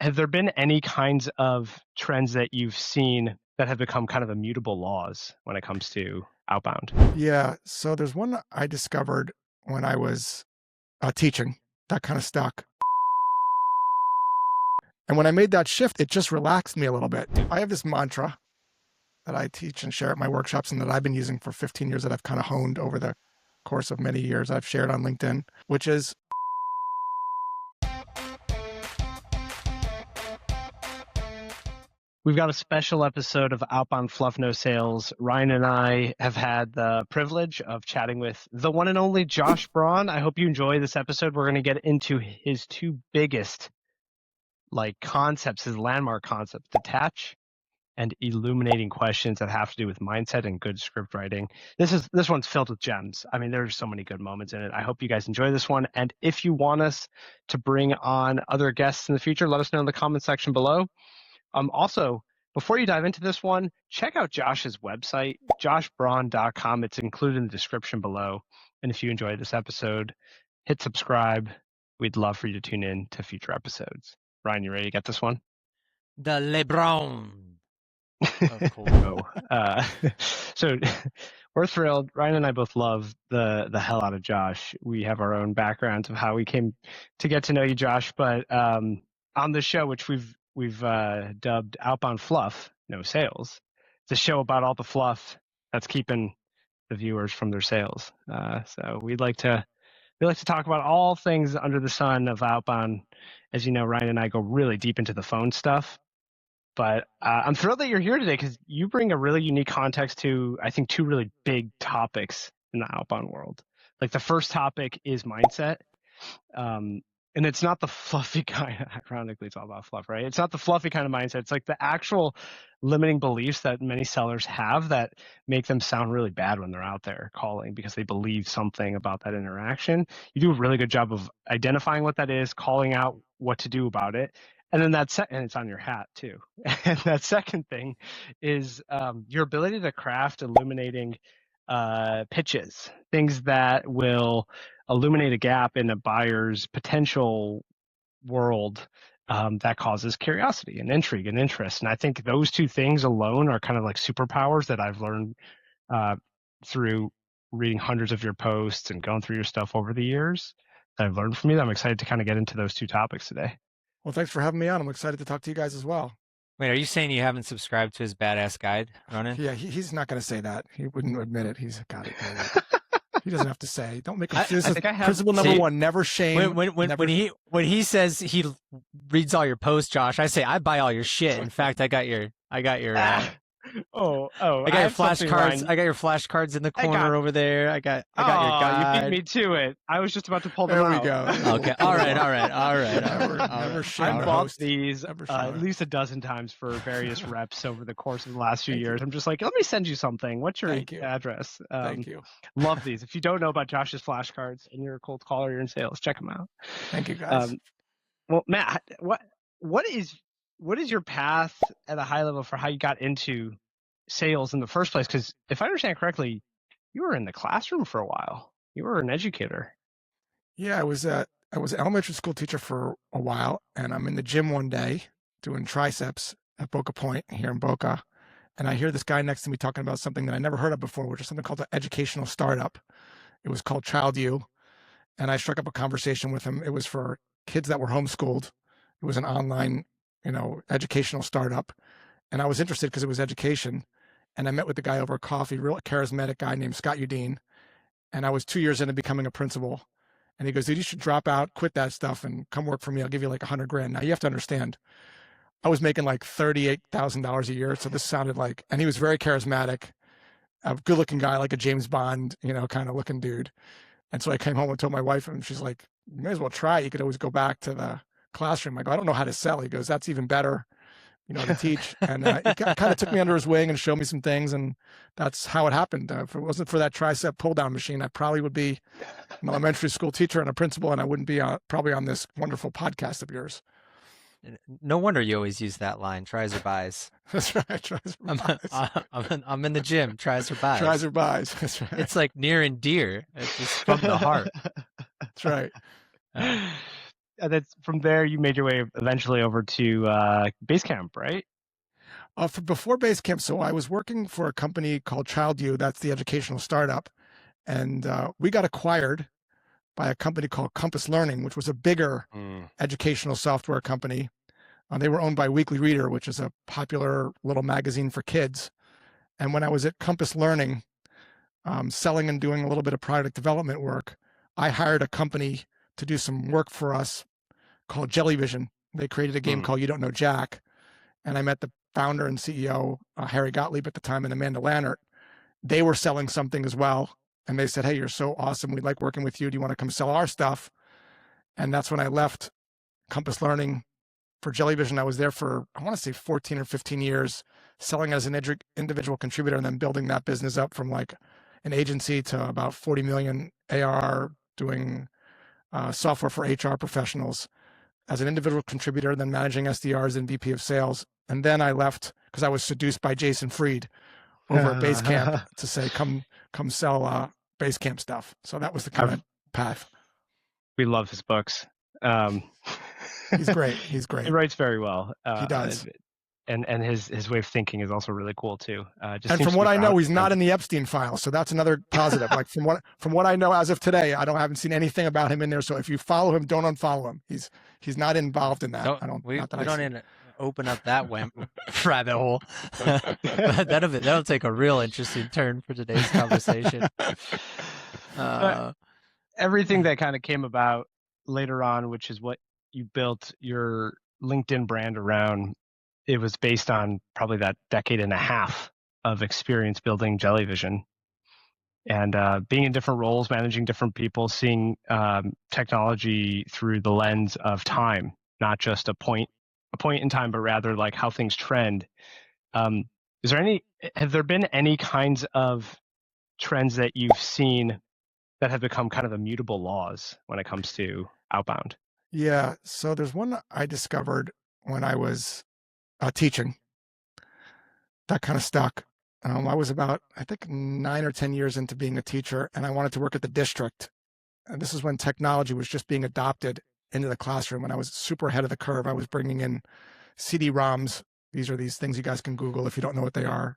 have there been any kinds of trends that you've seen that have become kind of immutable laws when it comes to Outbound? Yeah. So there's one I discovered when I was teaching that kind of stuck. And when I made that shift, it just relaxed me a little bit. I have this mantra that I teach and share at my workshops and that I've been using for 15 years that I've kind of honed over the course of many years. I've shared on LinkedIn, which is We've got a special episode of Outbound Fluff No Sales. Ryan and I have had the privilege of chatting with the one and only Josh Braun. I hope you enjoy this episode. We're going to get into his two biggest concepts, his landmark concepts, detach and illuminating questions that have to do with mindset and good script writing. This one's filled with gems. I mean, there's so many good moments in it. I hope you guys enjoy this one. And if you want us to bring on other guests in the future, let us know in the comment section below. Also, before you dive into this one, check out Josh's website, joshbraun.com. It's included in the description below. And if you enjoy this episode, hit subscribe. We'd love for you to tune in to future episodes. Ryan, you ready to get this one? The LeBron. Of course. So we're thrilled. Ryan and I both love the hell out of Josh. We have our own backgrounds of how we came to get to know you, Josh. But on the show, which we've dubbed Outbound Fluff No Sales, it's a show about all the fluff that's keeping the viewers from their sales. So we like to talk about all things under the sun of Outbound. As you know, Ryan and I go really deep into the phone stuff. But I'm thrilled that you're here today because you bring a really unique context to, I think, two really big topics in the Outbound world. Like the first topic is mindset. And it's not the fluffy kind. Ironically, it's all about fluff, right? It's not the fluffy kind of mindset. It's like the actual limiting beliefs that many sellers have that make them sound really bad when they're out there calling because they believe something about that interaction. You do a really good job of identifying what that is, calling out what to do about it. And then and it's on your hat too. And that second thing is your ability to craft illuminating pitches, things that will illuminate a gap in a buyer's potential world that causes curiosity and intrigue and interest. And I think those two things alone are kind of like superpowers that I've learned through reading hundreds of your posts and going through your stuff over the years that I've learned from you. I'm excited to kind of get into those two topics today. Well, thanks for having me on. I'm excited to talk to you guys as well. Wait, are you saying you haven't subscribed to his badass guide, Ronen? Yeah, he's not going to say that. He wouldn't admit it. He's got it. He doesn't have to say. Don't make him. Principle number one: never shame. When he says he reads all your posts, Josh, I say I buy all your shit. In fact, I got your. I got your flashcards. I got your flashcards in the corner over there. I got your guide. You beat me to it. I was just about to pull them out. There we go. Okay. All right. Never shame. I bought these at least a dozen times for various reps over the course of the last few years. I'm just like, let me send you something. What's your address? Thank you. Love these. If you don't know about Josh's flashcards and you're a cold caller, you're in sales, check them out. Thank you, guys. Well, Matt, what is your path at a high level for how you got into sales in the first place? Because if I understand correctly, you were in the classroom for a while. You were an educator. Yeah, I was an elementary school teacher for a while, and I'm in the gym one day doing triceps at Boca Point here in Boca, and I hear this guy next to me talking about something that I never heard of before, which is something called an educational startup. It was called Child U, and I struck up a conversation with him. It was for kids that were homeschooled. It was an online educational startup. And I was interested because it was education. And I met with the guy over coffee, real charismatic guy named Scott Udine. And I was 2 years into becoming a principal. And he goes, dude, you should drop out, quit that stuff and come work for me. I'll give you like $100,000. Now you have to understand, I was making like $38,000 a year. So this sounded like, and he was very charismatic, a good looking guy, like a James Bond, kind of looking dude. And so I came home and told my wife, and she's like, you may as well try. You could always go back to the classroom. I go, I don't know how to sell. He goes, that's even better, to teach. And he kind of took me under his wing and showed me some things. And that's how it happened. If it wasn't for that tricep pull down machine, I probably would be an elementary school teacher and a principal, and I wouldn't be probably on this wonderful podcast of yours. No wonder you always use that line, tries or buys. That's right. Tries or buys. I'm in the gym, tries or buys. Tries or buys. That's right. It's like near and dear. It's just from the heart. That's right. that's from there you made your way eventually over to Basecamp, right? Before Basecamp, so I was working for a company called ChildU. That's the educational startup. And we got acquired by a company called Compass Learning, which was a bigger educational software company. They were owned by Weekly Reader, which is a popular little magazine for kids. And when I was at Compass Learning, selling and doing a little bit of product development work, I hired a company to do some work for us called Jellyvision. They created a game called You Don't Know Jack. And I met the founder and CEO, Harry Gottlieb at the time, and Amanda Lannert. They were selling something as well. And they said, hey, you're so awesome. We like working with you. Do you want to come sell our stuff? And that's when I left Compass Learning for Jellyvision. I was there for, I want to say 14 or 15 years, selling as an individual contributor and then building that business up from like an agency to about 40 million ARR, doing software for HR professionals as an individual contributor, then managing SDRs and VP of sales. And then I left because I was seduced by Jason Fried over at Basecamp to say, come sell Basecamp stuff. So that was the kind of path. We love his books. He's great. He's great. He writes very well. He does. And his way of thinking is also really cool too. And from what I know, he's not in the Epstein file, so that's another positive. Like from what I know as of today, I haven't seen anything about him in there. So if you follow him, don't unfollow him. He's not involved in that. We don't open up that rabbit hole. That'll take a real interesting turn for today's conversation. Everything that kind of came about later on, which is what you built your LinkedIn brand around, it was based on probably that decade and a half of experience building Jellyvision and being in different roles, managing different people, seeing technology through the lens of time, not just a point in time, but rather like how things trend. Have there been any kinds of trends that you've seen that have become kind of immutable laws when it comes to Outbound? Yeah. So there's one I discovered when I was teaching that kind of stuck. I was about, I think, 9 or 10 years into being a teacher, and I wanted to work at the district. And this is when technology was just being adopted into the classroom, and I was super ahead of the curve. I was bringing in CD-ROMs. These are these things you guys can Google if you don't know what they are.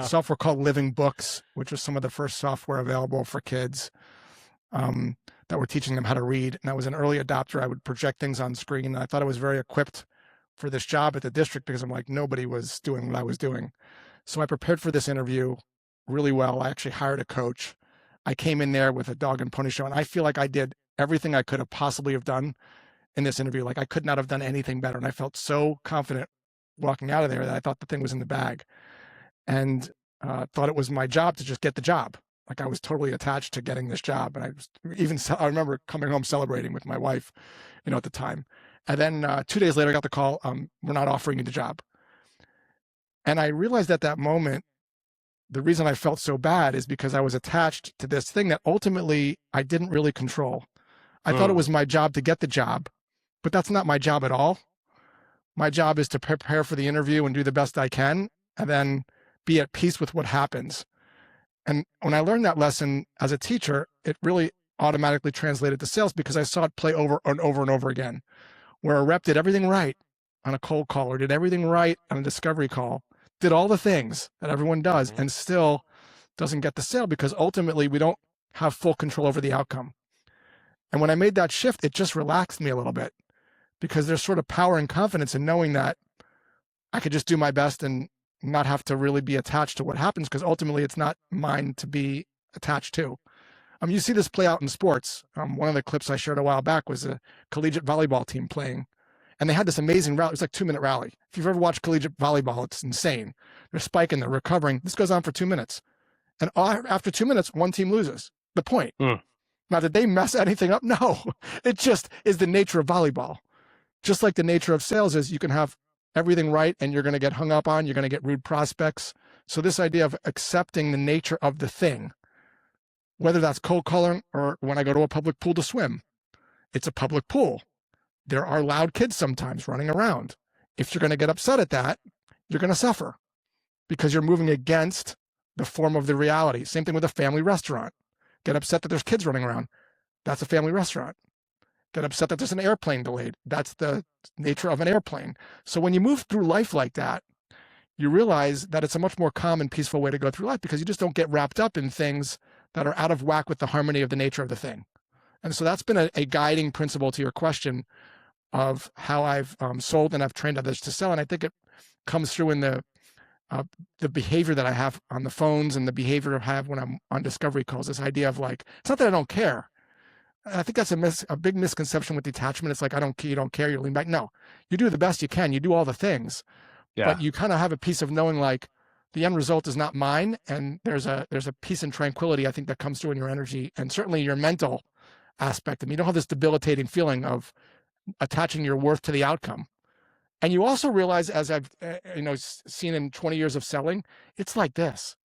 Software called Living Books, which was some of the first software available for kids that were teaching them how to read. And I was an early adopter. I would project things on screen. And I thought I was very equipped for this job at the district because I'm like, nobody was doing what I was doing. So I prepared for this interview really well. I actually hired a coach. I came in there with a dog and pony show, and I feel like I did everything I could have possibly have done in this interview. Like I could not have done anything better. And I felt so confident walking out of there that I thought the thing was in the bag, and thought it was my job to just get the job. Like I was totally attached to getting this job. And I remember coming home celebrating with my wife, at the time. And then 2 days later, I got the call, we're not offering you the job. And I realized at that moment, the reason I felt so bad is because I was attached to this thing that ultimately I didn't really control. I thought it was my job to get the job, but that's not my job at all. My job is to prepare for the interview and do the best I can, and then be at peace with what happens. And when I learned that lesson as a teacher, it really automatically translated to sales because I saw it play over and over and over again, where a rep did everything right on a cold call or did everything right on a discovery call, did all the things that everyone does, and still doesn't get the sale because ultimately we don't have full control over the outcome. And when I made that shift, it just relaxed me a little bit because there's sort of power and confidence in knowing that I could just do my best and not have to really be attached to what happens because ultimately it's not mine to be attached to. You see this play out in sports. One of the clips I shared a while back was a collegiate volleyball team playing, and they had this amazing rally. It was like 2-minute rally. If you've ever watched collegiate volleyball, it's insane. They're spiking, they're recovering. This goes on for 2 minutes. And after 2 minutes, one team loses the point. Now, did they mess anything up? No, it just is the nature of volleyball. Just like the nature of sales is you can have everything right and you're going to get hung up on, you're going to get rude prospects. So this idea of accepting the nature of the thing, whether that's cold calling or when I go to a public pool to swim, it's a public pool. There are loud kids sometimes running around. If you're going to get upset at that, you're going to suffer because you're moving against the form of the reality. Same thing with a family restaurant. Get upset that there's kids running around. That's a family restaurant. get upset that there's an airplane delayed. That's the nature of an airplane. So when you move through life like that, you realize that it's a much more calm and peaceful way to go through life, because you just don't get wrapped up in things that are out of whack with the harmony of the nature of the thing. And so that's been a guiding principle to your question of how I've sold and I've trained others to sell. And I think it comes through in the behavior that I have on the phones and the behavior I have when I'm on discovery calls. This idea of like, it's not that I don't care. I think that's a big misconception with detachment. It's like, you don't care, you lean back. No, you do the best you can. You do all the things, but you kind of have a piece of knowing like the end result is not mine. And there's a peace and tranquility, I think, that comes through in your energy and certainly your mental aspect. I mean, you don't have this debilitating feeling of attaching your worth to the outcome. And you also realize, as I've seen in 20 years of selling, it's like this.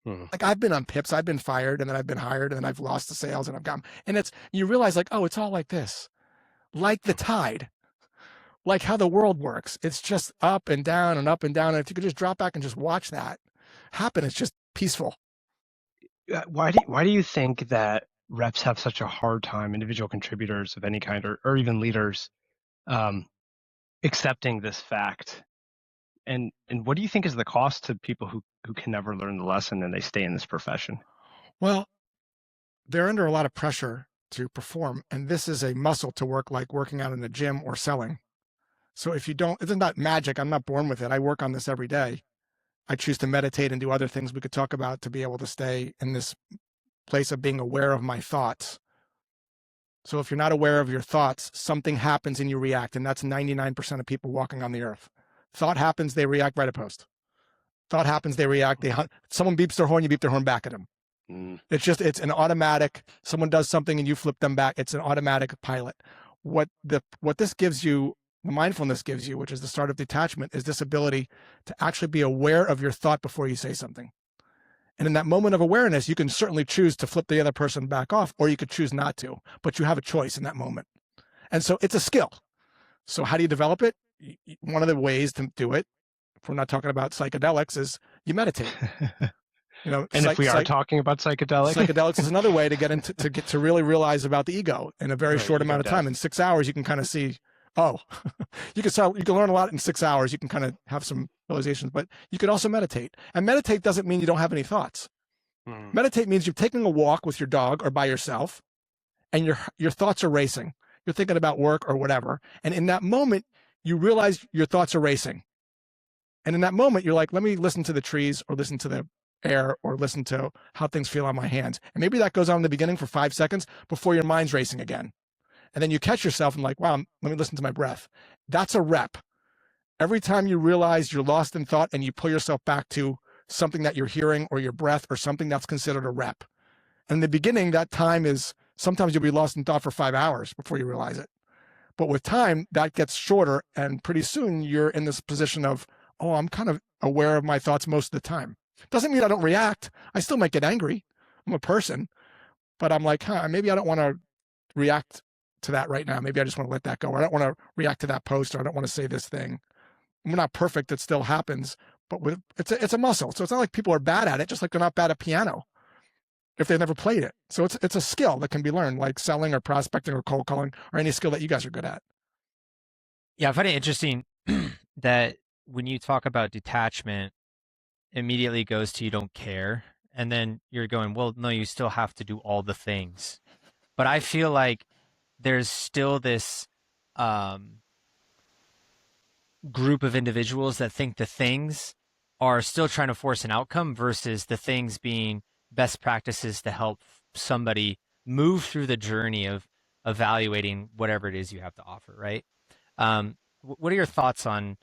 Like I've been on pips, I've been fired, and then I've been hired, and then I've lost the sales, and I've gotten, and you realize like, oh, it's all like this, like the tide, like how the world works. It's just up and down and up and down. And if you could just drop back and just watch that happen, it's just peaceful. Why do you think that reps have such a hard time, individual contributors of any kind, or even leaders, accepting this fact? And what do you think is the cost to people who can never learn the lesson and they stay in this profession? Well, they're under a lot of pressure to perform, and this is a muscle to work, like working out in the gym or selling. So if you don't, it's not magic. I'm not born with it. I work on this every day. I choose to meditate and do other things we could talk about to be able to stay in this place of being aware of my thoughts. So if you're not aware of your thoughts, something happens and you react, and that's 99% of people walking on the earth. Thought happens, they react, write a post. Thought happens, they react. Someone beeps their horn, you beep their horn back at them. It's an automatic. Someone does something and you flip them back. It's an automatic pilot. What this gives you, the mindfulness gives you, which is the start of detachment, is this ability to actually be aware of your thought before you say something. And in that moment of awareness, you can certainly choose to flip the other person back off, or you could choose not to, but you have a choice in that moment. And so it's a skill. So how do you develop it? One of the ways to do it, if we're not talking about psychedelics, is you meditate. And if we are talking about psychedelics is another way to get to really realize about the ego in a very short amount of time. In 6 hours, you can kind of see, you can learn a lot in 6 hours. You can kind of have some realizations, but you could also meditate. And meditate doesn't mean you don't have any thoughts. Meditate means you're taking a walk with your dog or by yourself, and your thoughts are racing. You're thinking about work or whatever. And in that moment, you realize your thoughts are racing. And in that moment, you're like, let me listen to the trees or listen to the air or listen to how things feel on my hands. And maybe that goes on in the beginning for 5 seconds before your mind's racing again. And then you catch yourself and like, wow, let me listen to my breath. That's a rep. Every time you realize you're lost in thought and you pull yourself back to something that you're hearing or your breath or something, that's considered a rep. And in the beginning, that time is, sometimes you'll be lost in thought for 5 hours before you realize it. But with time, that gets shorter, and pretty soon you're in this position of, oh, I'm kind of aware of my thoughts most of the time. Doesn't mean I don't react. I still might get angry. I'm a person, but I'm like, maybe I don't want to react to that right now. Maybe I just want to let that go. Or I don't want to react to that post, or I don't want to say this thing. We're not perfect. It still happens, but it's a muscle. So it's not like people are bad at it, just like they're not bad at piano if they've never played it. So it's a skill that can be learned, like selling or prospecting or cold calling or any skill that you guys are good at. Yeah, I find it interesting that when you talk about detachment, immediately goes to you don't care. And then you're going, well, no, you still have to do all the things. But I feel like there's still this group of individuals that think the things are still trying to force an outcome versus the things being best practices to help somebody move through the journey of evaluating whatever it is you have to offer, right? What are your thoughts on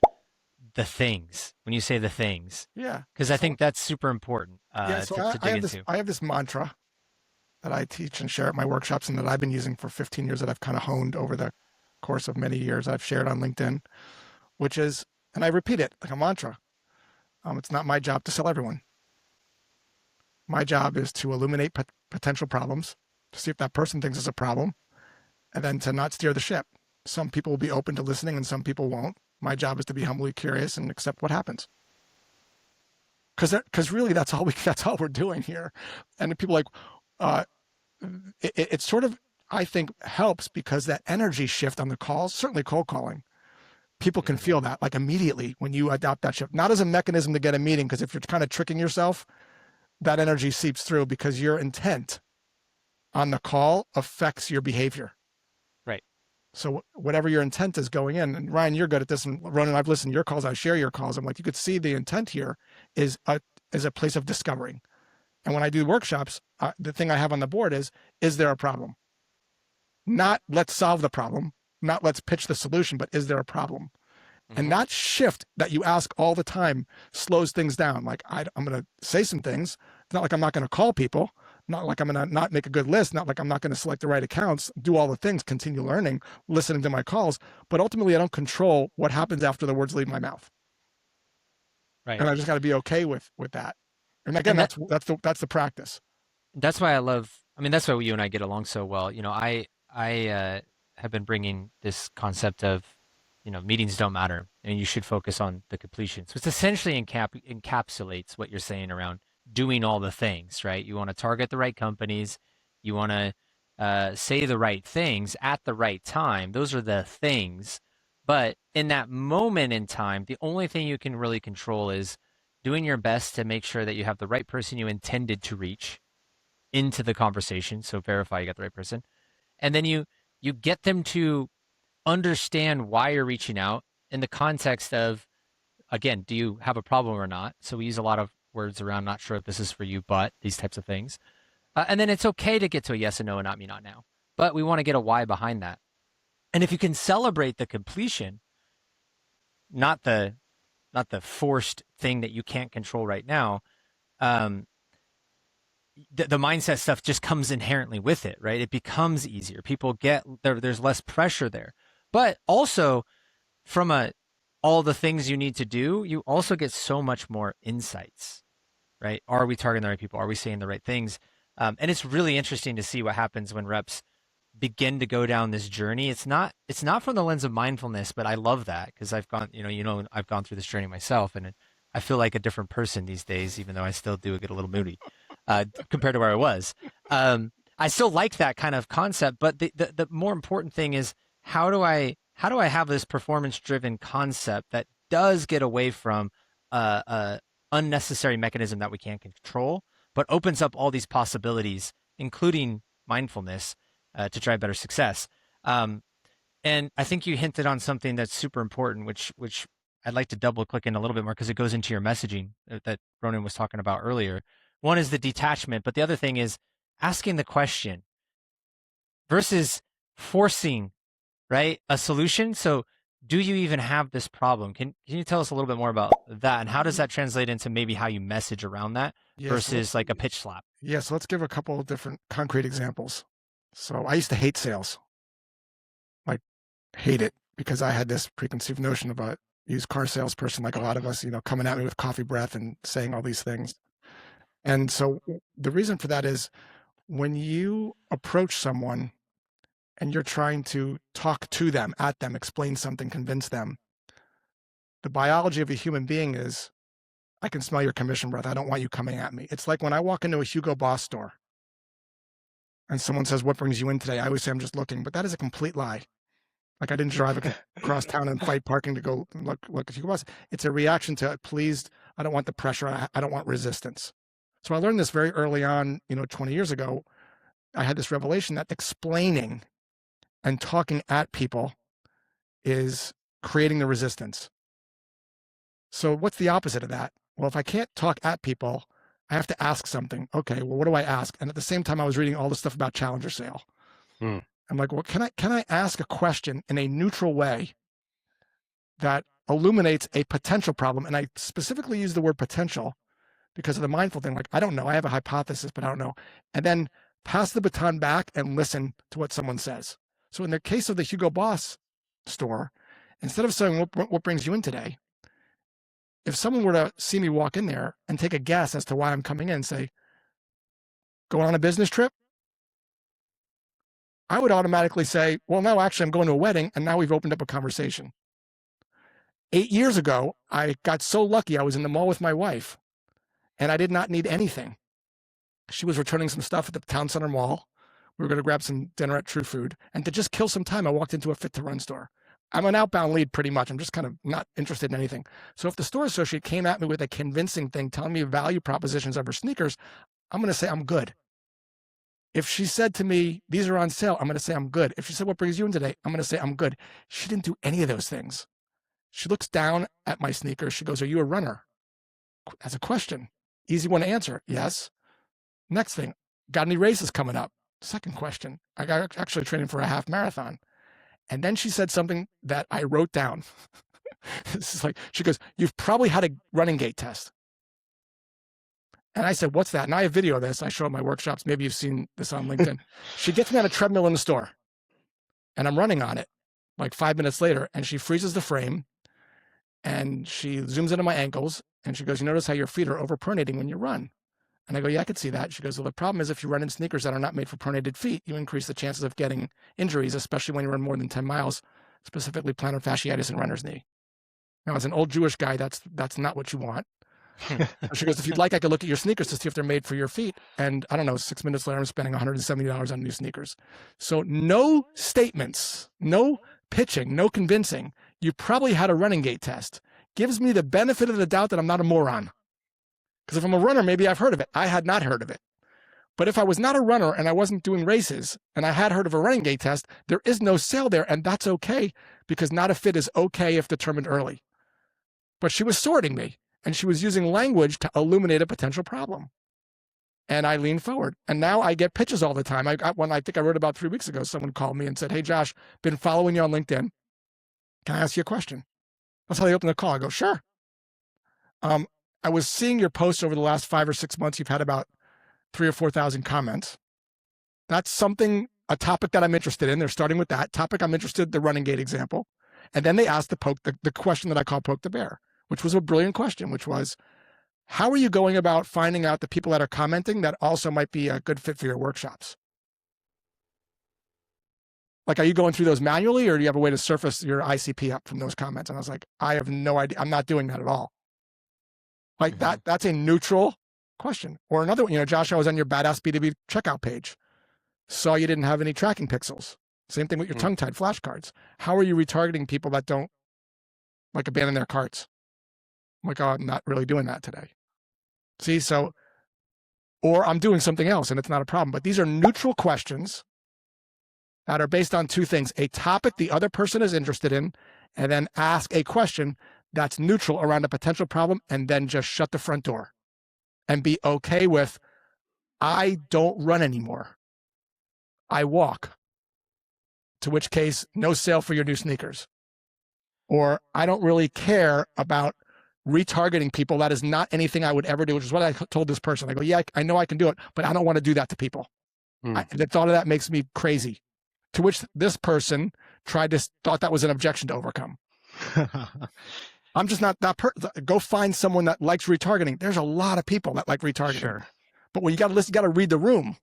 the things when you say the things? Yeah. Because I think that's super important so to dig into. I have this mantra that I teach and share at my workshops and that I've been using for 15 years that I've kind of honed over the course of many years. I've shared on LinkedIn, which is, and I repeat it like a mantra. It's not my job to sell everyone. My job is to illuminate potential problems, to see if that person thinks it's a problem, and then to not steer the ship. Some people will be open to listening and some people won't. My job is to be humbly curious and accept what happens. Because really that's all we're doing here. And people are like, it's sort of I think helps because that energy shift on the calls, certainly cold calling, people can feel that like immediately when you adopt that shift, not as a mechanism to get a meeting, because if you're kind of tricking yourself, that energy seeps through because your intent on the call affects your behavior. Right. So whatever your intent is going in, and Ryan, you're good at this, and Ronen, I've listened to your calls, I share your calls. I'm like, you could see the intent here is a place of discovering. And when I do workshops, the thing I have on the board is there a problem? Not let's solve the problem, not let's pitch the solution, but is there a problem? Mm-hmm. And that shift that you ask all the time slows things down. Like I'm going to say some things. It's not like I'm not going to call people, not like I'm going to not make a good list, not like I'm not going to select the right accounts, do all the things, continue learning, listening to my calls. But ultimately, I don't control what happens after the words leave my mouth. Right. And I just got to be okay with that. And again, that's the practice. That's why I love. I mean, that's why you and I get along so well. You know, I have been bringing this concept of, you know, meetings don't matter and you should focus on the completion. So it's essentially encapsulates what you're saying around doing all the things, right? You want to target the right companies. You want to say the right things at the right time. Those are the things. But in that moment in time, the only thing you can really control is doing your best to make sure that you have the right person you intended to reach into the conversation. So verify you got the right person. And then you get them to understand why you're reaching out in the context of, again, do you have a problem or not? So we use a lot of words around not sure if this is for you, but these types of things. And then it's okay to get to a yes and no and not me, not now. But we want to get a why behind that. And if you can celebrate the completion, not the forced thing that you can't control right now, the mindset stuff just comes inherently with it, right? It becomes easier. People get there's less pressure there. But also from all the things you need to do, you also get so much more insights, right? Are we targeting the right people? Are we saying the right things? And it's really interesting to see what happens when reps begin to go down this journey. It's not from the lens of mindfulness, but I love that because I've gone through this journey myself, and I feel like a different person these days, even though I still do get a little moody compared to where I was. I still like that kind of concept, but the more important thing is how do I have this performance-driven concept that does get away from a unnecessary mechanism that we can't control, but opens up all these possibilities, including mindfulness, to drive better success. And I think you hinted on something that's super important, which I'd like to double click in a little bit more because it goes into your messaging that Ronen was talking about earlier. One is the detachment, but the other thing is asking the question versus forcing, right, a solution. So do you even have this problem? Can you tell us a little bit more about that, and how does that translate into maybe how you message around that versus like a pitch slap? Yeah, so let's give a couple of different concrete examples. So I used to hate sales, like hate it, because I had this preconceived notion about used car salesperson, like a lot of us, coming at me with coffee breath and saying all these things. And so the reason for that is when you approach someone and you're trying to talk to them, at them, explain something, convince them, the biology of a human being is, I can smell your commission breath. I don't want you coming at me. It's like when I walk into a Hugo Boss store and someone says, what brings you in today? I always say, I'm just looking, but that is a complete lie. Like I didn't drive across town and fight parking to go look at Hugo Boss. It's a reaction to pleased. I don't want the pressure. I don't want resistance. So I learned this very early on, 20 years ago. I had this revelation that explaining and talking at people is creating the resistance. So what's the opposite of that? Well, if I can't talk at people, I have to ask something. Okay, well, what do I ask? And at the same time, I was reading all this stuff about Challenger sale. I'm like, well, can I ask a question in a neutral way that illuminates a potential problem? And I specifically use the word potential because of the mindful thing. Like, I don't know. I have a hypothesis, but I don't know. And then pass the baton back and listen to what someone says. So in the case of the Hugo Boss store, instead of saying, what brings you in today? If someone were to see me walk in there and take a guess as to why I'm coming in and say, going on a business trip, I would automatically say, well, no, actually, I'm going to a wedding, and now we've opened up a conversation. 8 years ago, I got so lucky. I was in the mall with my wife, and I did not need anything. She was returning some stuff at the town center mall. We were going to grab some dinner at True Food. And to just kill some time, I walked into a Fit to Run store. I'm an outbound lead pretty much. I'm just kind of not interested in anything. So if the store associate came at me with a convincing thing, telling me value propositions of her sneakers, I'm going to say I'm good. If she said to me, these are on sale, I'm going to say I'm good. If she said, what brings you in today? I'm going to say I'm good. She didn't do any of those things. She looks down at my sneakers. She goes, are you a runner? That's a question. Easy one to answer. Yes. Next thing, got any races coming up? Second question. I got actually training for a half marathon. And then she said something that I wrote down. This is like, she goes, you've probably had a running gait test. And I said, what's that? And I have video of this. I show up my workshops. Maybe you've seen this on LinkedIn. She gets me on a treadmill in the store and I'm running on it like 5 minutes later. And she freezes the frame and she zooms into my ankles and she goes, you notice how your feet are overpronating when you run? And I go, yeah, I could see that. She goes, well, the problem is if you run in sneakers that are not made for pronated feet, you increase the chances of getting injuries, especially when you run more than 10 miles, specifically plantar fasciitis and runner's knee. Now, as an old Jewish guy, that's not what you want. She goes, if you'd like, I could look at your sneakers to see if they're made for your feet. And I don't know, 6 minutes later, I'm spending $170 on new sneakers. So no statements, no pitching, no convincing. You probably had a running gait test. Gives me the benefit of the doubt that I'm not a moron. Because if I'm a runner, maybe I've heard of it. I had not heard of it. But if I was not a runner and I wasn't doing races and I had heard of a running gait test, there is no sale there. And that's okay because not a fit is okay if determined early. But she was sorting me and she was using language to illuminate a potential problem. And I leaned forward. And now I get pitches all the time. I got one I think I wrote about 3 weeks ago. Someone called me and said, hey, Josh, been following you on LinkedIn. Can I ask you a question? That's how they opened the call. I go, sure. I was seeing your posts over the last 5 or 6 months. You've had about 3,000 or 4,000 comments. That's something, a topic that I'm interested in. They're starting with that topic. I'm interested in the running gait example. And then they asked the question that I call poke the bear, which was a brilliant question, which was, how are you going about finding out the people that are commenting that also might be a good fit for your workshops? Like, are you going through those manually or do you have a way to surface your ICP up from those comments? And I was like, I have no idea. I'm not doing that at all. Like that's a neutral question. Or another one, Josh, I was on your Badass B2B checkout page. Saw you didn't have any tracking pixels. Same thing with your tongue-tied flashcards. How are you retargeting people that don't like abandon their carts? I'm like, oh, I'm not really doing that today. See, so, or I'm doing something else and it's not a problem. But these are neutral questions that are based on two things: a topic the other person is interested in, and then ask a question that's neutral around a potential problem, and then just shut the front door and be okay with, I don't run anymore. I walk. To which case, no sale for your new sneakers. Or I don't really care about retargeting people. That is not anything I would ever do, which is what I told this person. I go, yeah, I know I can do it, but I don't want to do that to people. The thought of that makes me crazy. To which this person thought that was an objection to overcome. I'm just not that go find someone that likes retargeting. There's a lot of people that like retargeting. Sure. But when you got to listen, you got to read the room.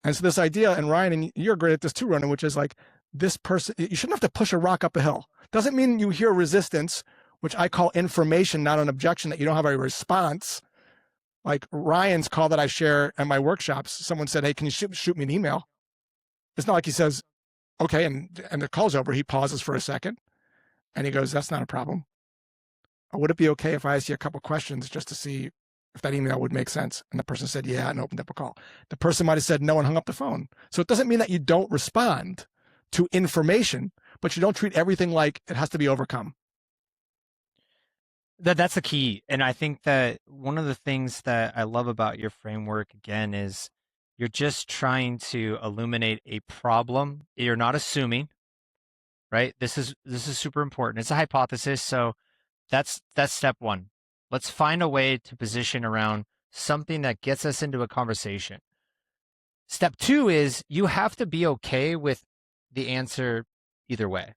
And so this idea, and Ryan, and you're great at this too, Ronen, which is like, this person, you shouldn't have to push a rock up a hill. Doesn't mean you hear resistance, which I call information, not an objection, that you don't have a response. Like Ryan's call that I share at my workshops, someone said, hey, can you shoot me an email? It's not like he says, okay, and the call's over. He pauses for a second and he goes, that's not a problem. Or would it be okay if I asked you a couple questions just to see if that email would make sense? And the person said, yeah, and opened up a call. The person might've said no and hung up the phone. So it doesn't mean that you don't respond to information, but you don't treat everything like it has to be overcome. That's the key. And I think that one of the things that I love about your framework, again, is you're just trying to illuminate a problem. You're not assuming, right? This is super important. It's a hypothesis. So that's step one. Let's find a way to position around something that gets us into a conversation. Step two is you have to be okay with the answer either way.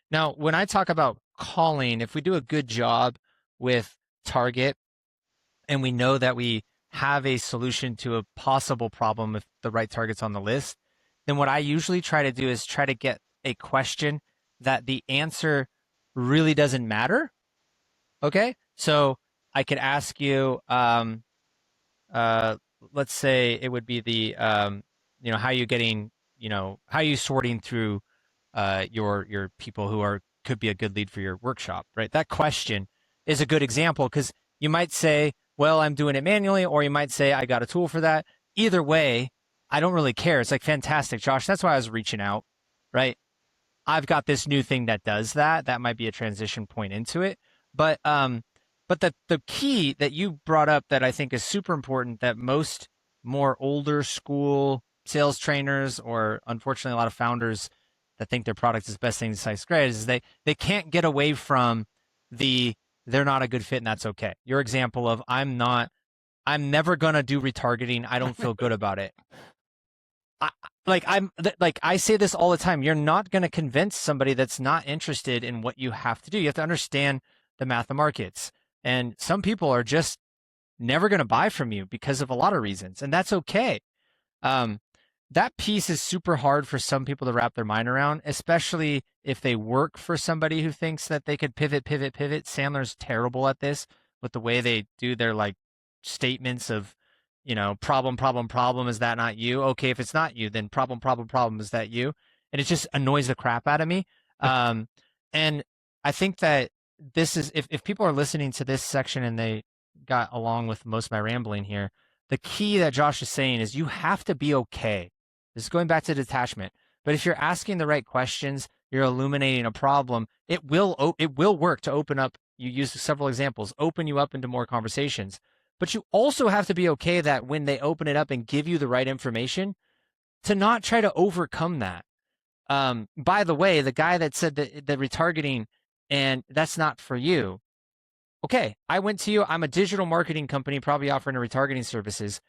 Now, when I talk about calling, if we do a good job with target and we know that we have a solution to a possible problem if the right target's on the list, then what I usually try to do is try to get a question that the answer really doesn't matter. Okay, so I could ask you, let's say it would be the how are you getting, how are you sorting through your people who could be a good lead for your workshop, right? That question is a good example because you might say, well, I'm doing it manually, or you might say, I got a tool for that. Either way, I don't really care. It's like, fantastic, Josh. That's why I was reaching out, right? I've got this new thing that does that. That might be a transition point into it. But the key that you brought up that I think is super important that most more older school sales trainers, or unfortunately a lot of founders that think their product is the best thing to slice bread, is they can't get away from they're not a good fit and that's okay. Your example of I'm never gonna do retargeting. I don't feel good about it. I say this all the time. You're not going to convince somebody that's not interested in what you have to do. You have to understand the math of markets. And some people are just never going to buy from you because of a lot of reasons. And that's okay. That piece is super hard for some people to wrap their mind around, especially if they work for somebody who thinks that they could pivot. Sandler's terrible at this with the way they do their like statements of, problem, is that not you? Okay, if it's not you, then problem, is that you? And it just annoys the crap out of me. And I think that this is, if people are listening to this section and they got along with most of my rambling here, the key that Josh is saying is you have to be okay. This is going back to detachment. But if you're asking the right questions, you're illuminating a problem, it will work to open up. You use several examples, open you up into more conversations. But you also have to be okay that when they open it up and give you the right information, to not try to overcome that. By the way, the guy that said that the retargeting and that's not for you. Okay, I went to you. I'm a digital marketing company, probably offering retargeting services.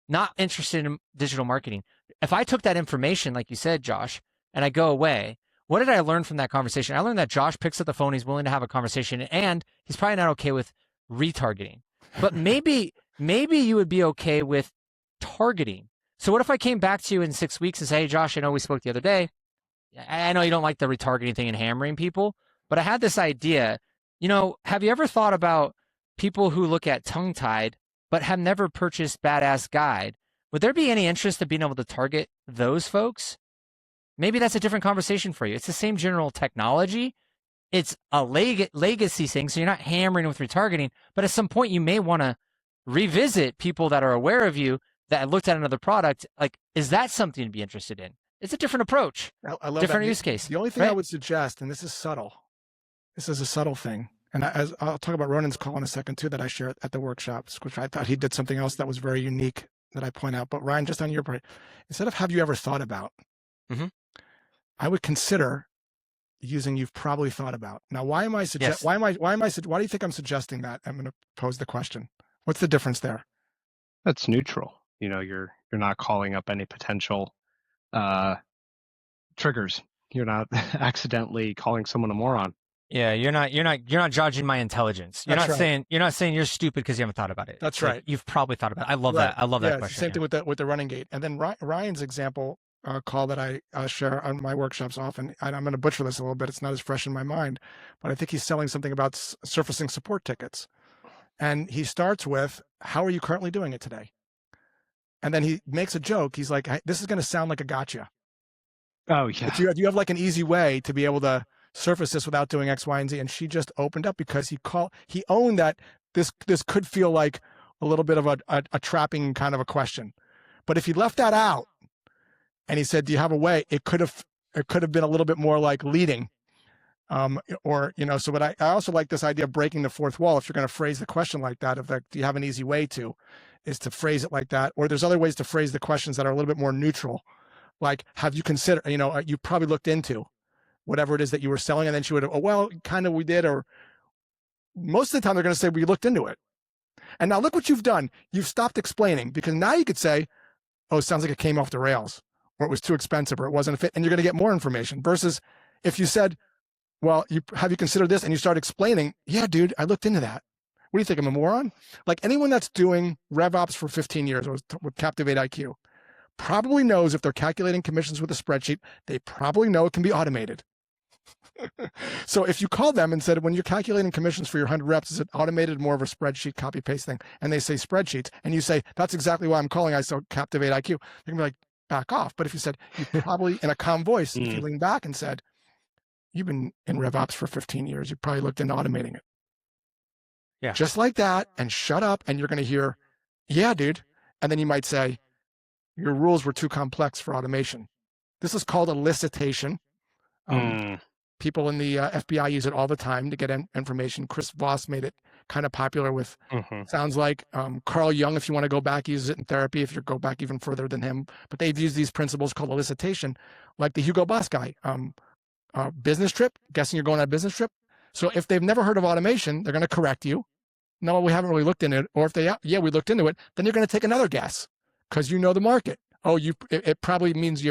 Not interested in digital marketing. If I took that information, like you said, Josh, and I go away, what did I learn from that conversation? I learned that Josh picks up the phone. He's willing to have a conversation, and he's probably not okay with retargeting. But maybe you would be okay with targeting. So what if I came back to you in 6 weeks and say, hey, Josh, I know we spoke the other day. I know you don't like the retargeting thing and hammering people, but I had this idea. Have you ever thought about people who look at Tongue-Tied but have never purchased Badass Guide? Would there be any interest in being able to target those folks? Maybe that's a different conversation for you. It's the same general technology. It's a legacy thing, so you're not hammering with retargeting, but at some point you may want to revisit people that are aware of you that looked at another product. Like, is that something to be interested in? It's a different approach, I love different that. use case. The only thing right? I would suggest, and this is subtle, this is a subtle thing, and as I'll talk about Ronen's call in a second too, that I shared at the workshops, which I thought he did something else that was very unique that I point out. But Ryan, just on your part, instead of have you ever thought about, I would consider using you've probably thought about. Now, why do you think I'm suggesting that? I'm going to pose the question. What's the difference there? That's neutral. You're not calling up any potential triggers. You're not accidentally calling someone a moron. Yeah, you're not judging my intelligence. You're not saying you're stupid because you haven't thought about it. That's right. You've probably thought about it. I love that. I love that question. It's the same thing with the running gate. And then Ryan's example call that I share on my workshops often. I'm going to butcher this a little bit. It's not as fresh in my mind, but I think he's selling something about surfacing support tickets. And he starts with, how are you currently doing it today? And then he makes a joke. He's like, hey, this is going to sound like a gotcha. Oh, yeah. Do you have like an easy way to be able to surface this without doing X, Y, and Z? And she just opened up because he owned that this could feel like a little bit of a trapping kind of a question. But if he left that out and he said, do you have a way? It could have been a little bit more like leading. But I also like this idea of breaking the fourth wall. If you're going to phrase the question like that, do you have an easy way to, is to phrase it like that. Or there's other ways to phrase the questions that are a little bit more neutral. Like, have you considered, you probably looked into whatever it is that you were selling. And then she would have, oh, well, kind of we did. Or most of the time they're going to say, we looked into it. And now look what you've done. You've stopped explaining, because now you could say, oh, it sounds like it came off the rails, or it was too expensive, or it wasn't a fit. And you're going to get more information versus if you said, well, have you considered this? And you start explaining, yeah, dude, I looked into that. What do you think? I'm a moron? Like anyone that's doing RevOps for 15 years with Captivate IQ probably knows if they're calculating commissions with a spreadsheet, they probably know it can be automated. So if you call them and said, when you're calculating commissions for your 100 reps, is it automated, more of a spreadsheet copy paste thing? And they say spreadsheets, and you say, that's exactly why I'm calling. I saw Captivate IQ. They're gonna be like, back off. But if you said, you probably, in a calm voice, if you Mm. lean back and said, you've been in RevOps for 15 years, you probably looked into automating it. Yeah. Just like that, and shut up, and you're going to hear, yeah, dude. And then you might say, your rules were too complex for automation. This is called elicitation. People in the FBI use it all the time to get information. Chris Voss made it kind of popular with, sounds like Carl Jung, if you want to go back, uses it in therapy if you go back even further than him. But they've used these principles called elicitation, like the Hugo Boss guy. Business trip, guessing you're going on a business trip. So if they've never heard of automation, they're going to correct you. No, we haven't really looked into it. Or if they, yeah, we looked into it, then you're going to take another guess because you know the market. Oh, it probably means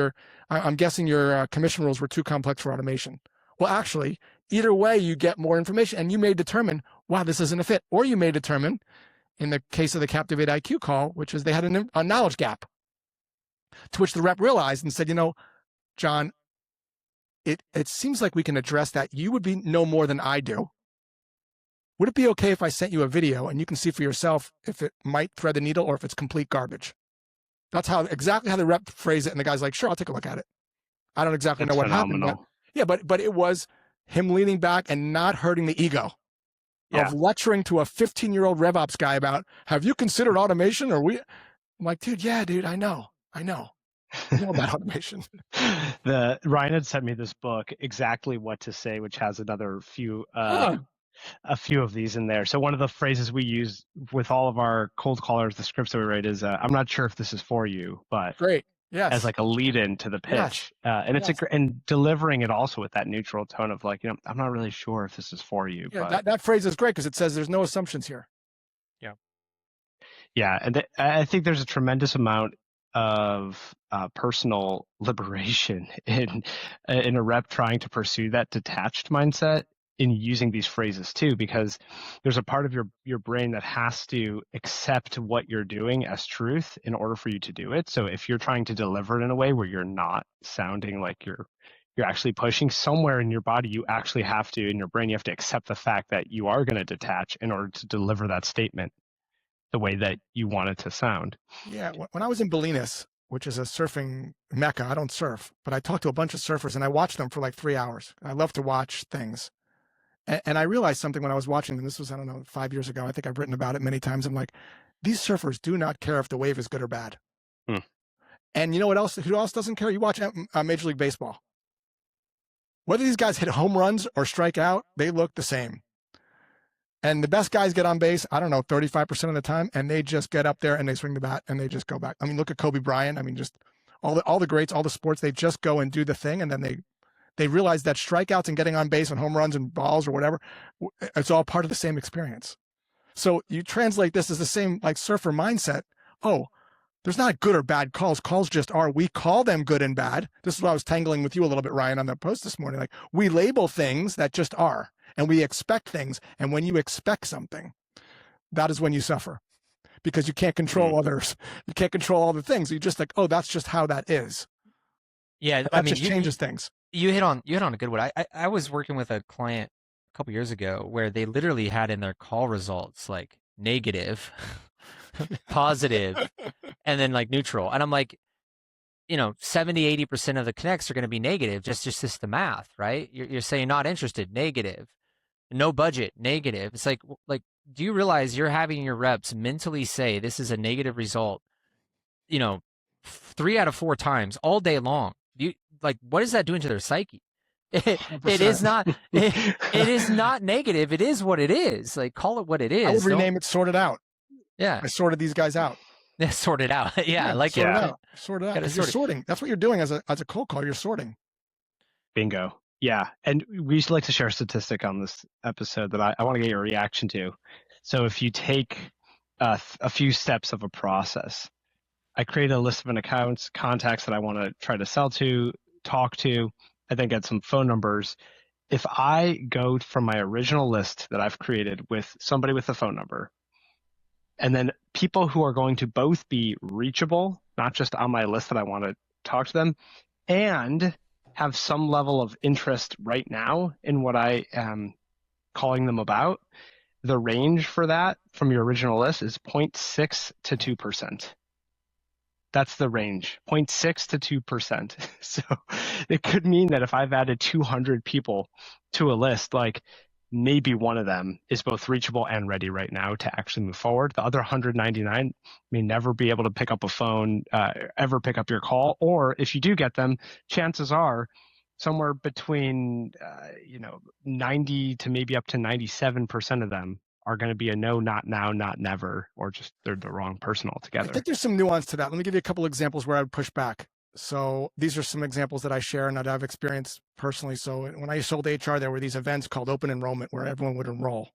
I'm guessing your commission rules were too complex for automation. Well, actually, either way, you get more information and you may determine, wow, this isn't a fit. Or you may determine, in the case of the Captivate IQ call, which is they had a knowledge gap, to which the rep realized and said, John, it seems like we can address that. You would know more than I do. Would it be okay if I sent you a video and you can see for yourself if it might thread the needle or if it's complete garbage? That's exactly how the rep phrased it. And the guy's like, sure, I'll take a look at it. I don't exactly know what happened. But it was him leaning back and not hurting the ego of lecturing to a 15-year-old RevOps guy about, have you considered automation? I'm like, dude, I know. I know about automation. Ryan had sent me this book, Exactly What to Say, which has another few a few of these in there. So one of the phrases we use with all of our cold callers, the scripts that we write is, I'm not sure if this is for you, but great. Yes. As like a lead in to the pitch. Yes. And it's and delivering it also with that neutral tone of like, I'm not really sure if this is for you. Yeah, but that phrase is great because it says there's no assumptions here. Yeah. Yeah. And I think there's a tremendous amount of personal liberation in a rep trying to pursue that detached mindset in using these phrases too, because there's a part of your brain that has to accept what you're doing as truth in order for you to do it. So if you're trying to deliver it in a way where you're not sounding like you're actually pushing, somewhere in your body, you actually have to, in your brain, you have to accept the fact that you are going to detach in order to deliver that statement the way that you want it to sound. Yeah. When I was in Bolinas, which is a surfing mecca, I don't surf, but I talked to a bunch of surfers and I watched them for like 3 hours. I love to watch things. And I realized something when I was watching them. This was, 5 years ago. I think I've written about it many times. I'm like, these surfers do not care if the wave is good or bad. And you know what else? Who else doesn't care? You watch Major League Baseball. Whether these guys hit home runs or strike out, they look the same. And the best guys get on base, 35% of the time, and they just get up there and they swing the bat and they just go back. Look at Kobe Bryant. Just all the greats, all the sports, they just go and do the thing, and then they realize that strikeouts and getting on base and home runs and balls or whatever, it's all part of the same experience. So you translate this as the same like surfer mindset. Oh, there's not good or bad calls. Calls just are. We call them good and bad. This is what I was tangling with you a little bit, Ryan, on the post this morning. Like, we label things that just are, and we expect things. And when you expect something, that is when you suffer, because you can't control others. You can't control all the things. You're just like, oh, that's just how that is. Yeah, that just changes things. You hit on a good one. I was working with a client a couple years ago where they literally had in their call results like negative, positive, and then like neutral. And I'm like, 70-80% of the connects are going to be negative. Just the math, right? You're saying not interested, negative, no budget, negative. It's like, do you realize you're having your reps mentally say this is a negative result, 3 out of 4 times all day long? What is that doing to their psyche? It is not negative. It is what it is. Like, call it what it is. I would rename it Sorted Out. Yeah. I sorted these guys out. Yeah, sorted out. Yeah, I like it. Sort it out. Because you're sorting. That's what you're doing as a cold call. You're sorting. Bingo. Yeah. And we used to like to share a statistic on this episode that I want to get your reaction to. So if you take a few steps of a process, I create a list of an accounts, contacts that I want to try to sell to, talk to, I then get some phone numbers. If I go from my original list that I've created with somebody with a phone number, and then people who are going to both be reachable, not just on my list that I want to talk to them, and have some level of interest right now in what I am calling them about, the range for that from your original list is 0.6 to 2%. That's the range, 0.6 to 2%. So it could mean that if I've added 200 people to a list, like maybe one of them is both reachable and ready right now to actually move forward. The other 199 may never be able to pick up a phone, ever pick up your call. Or if you do get them, chances are somewhere between 90 to maybe up to 97% of them are going to be a no, not now, not never, or just they're the wrong person I altogether. think there's some nuance to that. Let me give you a couple examples where I would push back. So these are some examples that I share and that I've experienced personally. So when I sold HR, there were these events called open enrollment where everyone would enroll.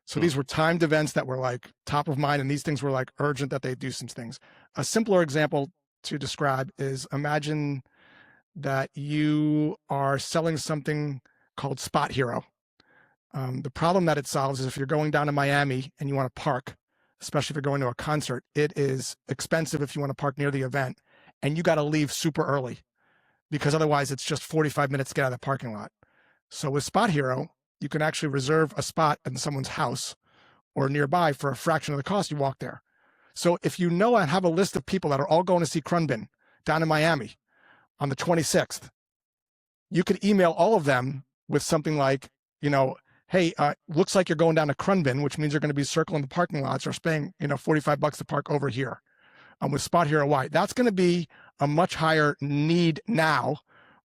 So these were timed events that were like top of mind, and these things were like urgent that they do some things. A simpler example to describe is imagine that you are selling something called Spot Hero. The problem that it solves is if you're going down to Miami and you want to park, especially if you're going to a concert, it is expensive if you want to park near the event, and you got to leave super early because otherwise it's just 45 minutes to get out of the parking lot. So with Spot Hero, you can actually reserve a spot in someone's house or nearby for a fraction of the cost. You walk there. So if you know and have a list of people that are all going to see Crunbin down in Miami on the 26th, you could email all of them with something like, hey, looks like you're going down to Crunbin, which means you're going to be circling the parking lots or paying, $45 to park over here. With Spot Hero White, that's going to be a much higher need now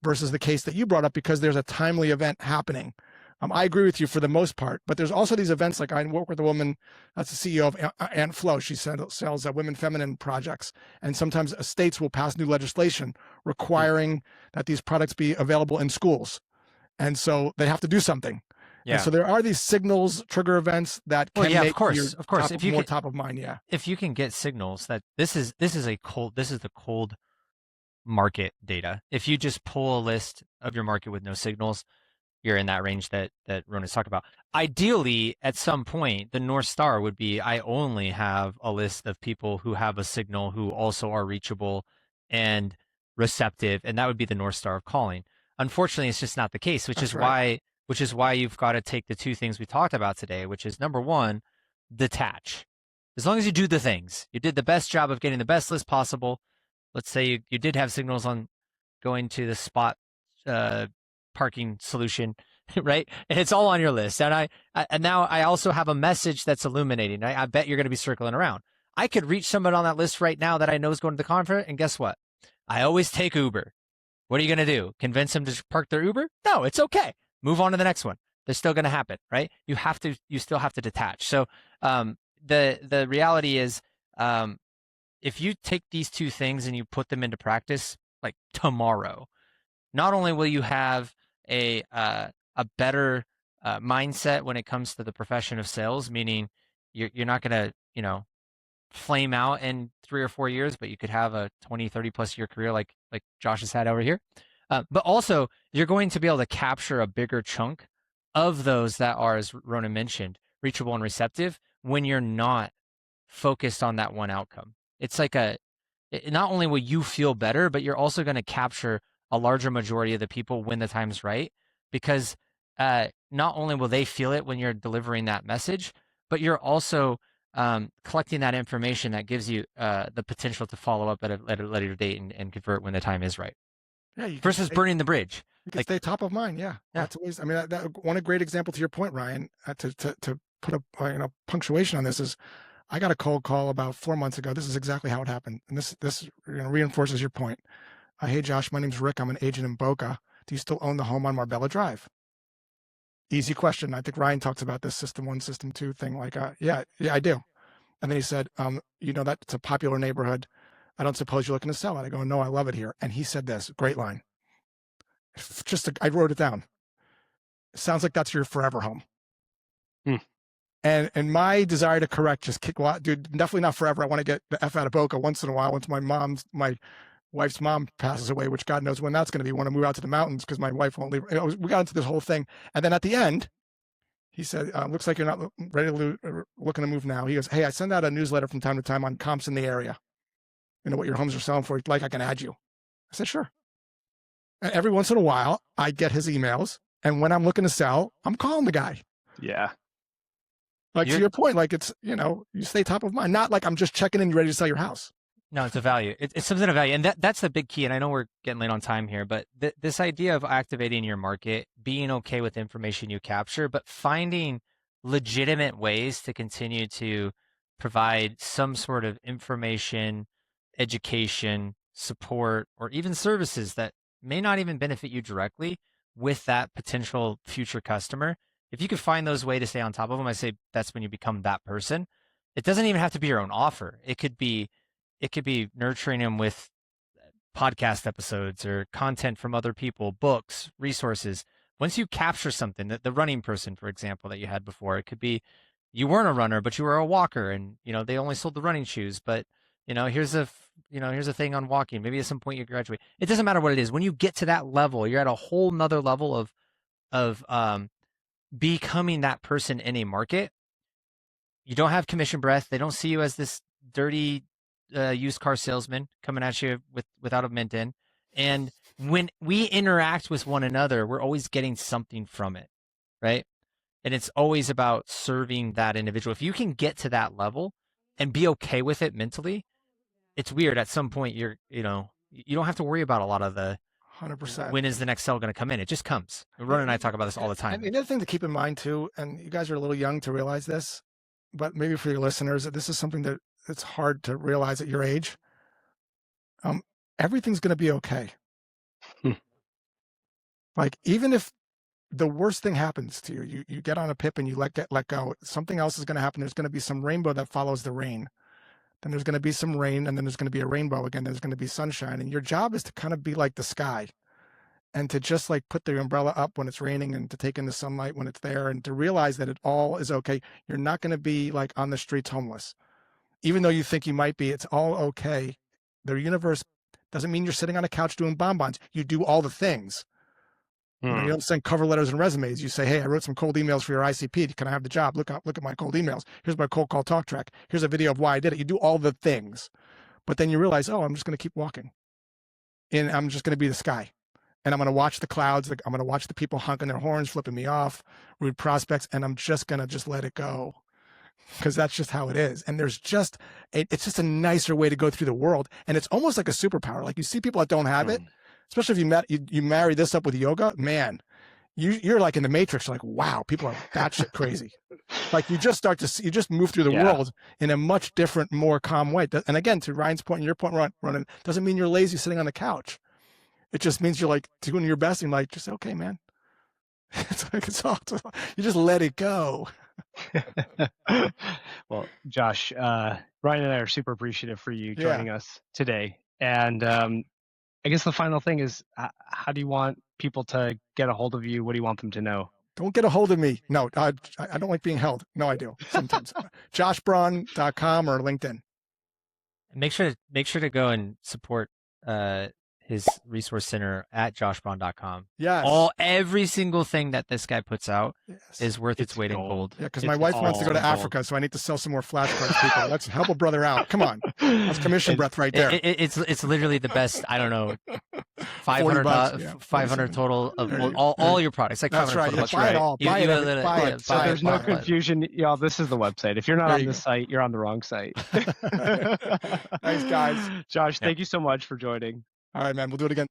versus the case that you brought up because there's a timely event happening. I agree with you for the most part, but there's also these events like I work with a woman that's the CEO of Ant Flow. She sells women feminine projects, and sometimes states will pass new legislation requiring that these products be available in schools, and so they have to do something. Yeah. And so there are these signals, trigger events that can make of course. If you more top of mind. Yeah. If you can get signals that this is the cold market data. If you just pull a list of your market with no signals, you're in that range that Ronen's talking about. Ideally, at some point, the North Star would be I only have a list of people who have a signal who also are reachable and receptive, and that would be the North Star of calling. Unfortunately, it's just not the case, which is why you've got to take the two things we talked about today, which is number one, detach. As long as you do the things, you did the best job of getting the best list possible. Let's say you did have signals on going to the spot parking solution, right? And it's all on your list. And and now I also have a message that's illuminating. I bet you're going to be circling around. I could reach someone on that list right now that I know is going to the concert, and guess what? I always take Uber. What are you going to do? Convince them to park their Uber? No, it's okay. Move on to the next one. They're still going to happen, right? You still have to detach. So the reality is, if you take these two things and you put them into practice, like tomorrow, not only will you have a better mindset when it comes to the profession of sales, meaning you're not going to, flame out in 3 or 4 years, but you could have a 20, 30 plus year career like Josh has had over here. But also you're going to be able to capture a bigger chunk of those that are, as Ronen mentioned, reachable and receptive when you're not focused on that one outcome. It's like not only will you feel better, but you're also going to capture a larger majority of the people when the time's right, because not only will they feel it when you're delivering that message, but you're also collecting that information that gives you the potential to follow up at a later date and convert when the time is right. Yeah, versus burning the bridge. You can stay top of mind. Yeah. That's always. I mean, that one great example to your point, Ryan. To put a punctuation on this is, I got a cold call about 4 months ago. This is exactly how it happened, and this reinforces your point. Hey, Josh, my name's Rick. I'm an agent in Boca. Do you still own the home on Marbella Drive? Easy question. I think Ryan talks about this system 1, system 2 thing. Like, yeah, I do. And then he said, that's a popular neighborhood. I don't suppose you're looking to sell it. I go, no, I love it here. And he said this, great line. I wrote it down. It sounds like that's your forever home. And my desire to correct just kick, well, dude, definitely not forever. I want to get the F out of Boca once in a while. Once my wife's mom passes away, which God knows when that's going to be, when I move out to the mountains because my wife won't leave. We got into this whole thing. And then at the end, he said, looks like you're not ready to looking to move now. He goes, hey, I send out a newsletter from time to time on comps in the area. What your homes are selling for. Like, I can add you. I said, sure. And every once in a while, I get his emails. And when I'm looking to sell, I'm calling the guy. Yeah. Like, to your point, like, it's, you stay top of mind. Not like I'm just checking in, you ready to sell your house. No, it's a value. It's something of value, and that's the big key. And I know we're getting late on time here, but this idea of activating your market, being okay with the information you capture, but finding legitimate ways to continue to provide some sort of information, education, support, or even services that may not even benefit you directly with that potential future customer. If you could find those ways to stay on top of them, I say that's when you become that person. It doesn't even have to be your own offer. It could be nurturing them with podcast episodes or content from other people, books, resources. Once you capture something, the running person, for example, that you had before, it could be you weren't a runner, but you were a walker, and they only sold the running shoes. But here's a thing on walking. Maybe at some point you graduate. It doesn't matter what it is. When you get to that level, you're at a whole nother level of becoming that person in a market. You don't have commission breath. They don't see you as this dirty used car salesman coming at you without a mint in. And when we interact with one another, we're always getting something from it, right? And it's always about serving that individual. If you can get to that level and be okay with it mentally, it's weird. At some point, you don't have to worry about a lot of the 100%. When is the next sale going to come in? It just comes. Ronen and I talk about this all the time. And the other thing to keep in mind too, and you guys are a little young to realize this, but maybe for your listeners, this is something that it's hard to realize at your age. Everything's going to be okay. Like, even if the worst thing happens to you, you get on a pip and you let go, something else is going to happen. There's going to be some rainbow that follows the rain. Then there's going to be some rain, and then there's going to be a rainbow again. There's going to be sunshine. And your job is to kind of be like the sky and to just like put the umbrella up when it's raining and to take in the sunlight when it's there and to realize that it all is okay. You're not going to be like on the streets homeless. Even though you think you might be, it's all okay. The universe doesn't mean you're sitting on a couch doing bonbons. You do all the things. You don't send cover letters and resumes. You say, hey, I wrote some cold emails for your ICP. Can I have the job? Look at my cold emails. Here's my cold call talk track. Here's a video of why I did it. You do all the things. But then you realize, oh, I'm just going to keep walking. And I'm just going to be the sky. And I'm going to watch the clouds. I'm going to watch the people honking their horns, flipping me off, rude prospects. And I'm just going to just let it go. Because that's just how it is. And it's just a nicer way to go through the world. And it's almost like a superpower. Like, you see people that don't have it, especially if you marry this up with yoga, man, you're like in the Matrix. You're like, wow, people are batshit crazy. Like, you just move through the world in a much different, more calm way. And again, to Ryan's point and your point, Ronen, doesn't mean you're lazy sitting on the couch. It just means you're like doing your best and like, just okay, man. It's like, you just let it go. Well, Josh, Ryan and I are super appreciative for you joining us today. And I guess the final thing is, how do you want people to get a hold of you? What do you want them to know? Don't get a hold of me. No, I don't like being held. No, I do sometimes. JoshBraun.com or LinkedIn. Make sure to go and support his resource center at joshbraun.com. Yes. Every single thing that this guy puts out is worth its weight in gold. Yeah, because my wife wants to go to Africa, so I need to sell some more flashcards, people. Let's help a brother out. Come on. That's commission breath right there. It's literally the best, I don't know, 500 total of all your products. Like, that's right. Buy it all. Buy it. So there's no confusion. Y'all, this is the website. If you're not on this site, you're on the wrong site. Thanks, guys. Josh, thank you so much for joining. All right, man. We'll do it again.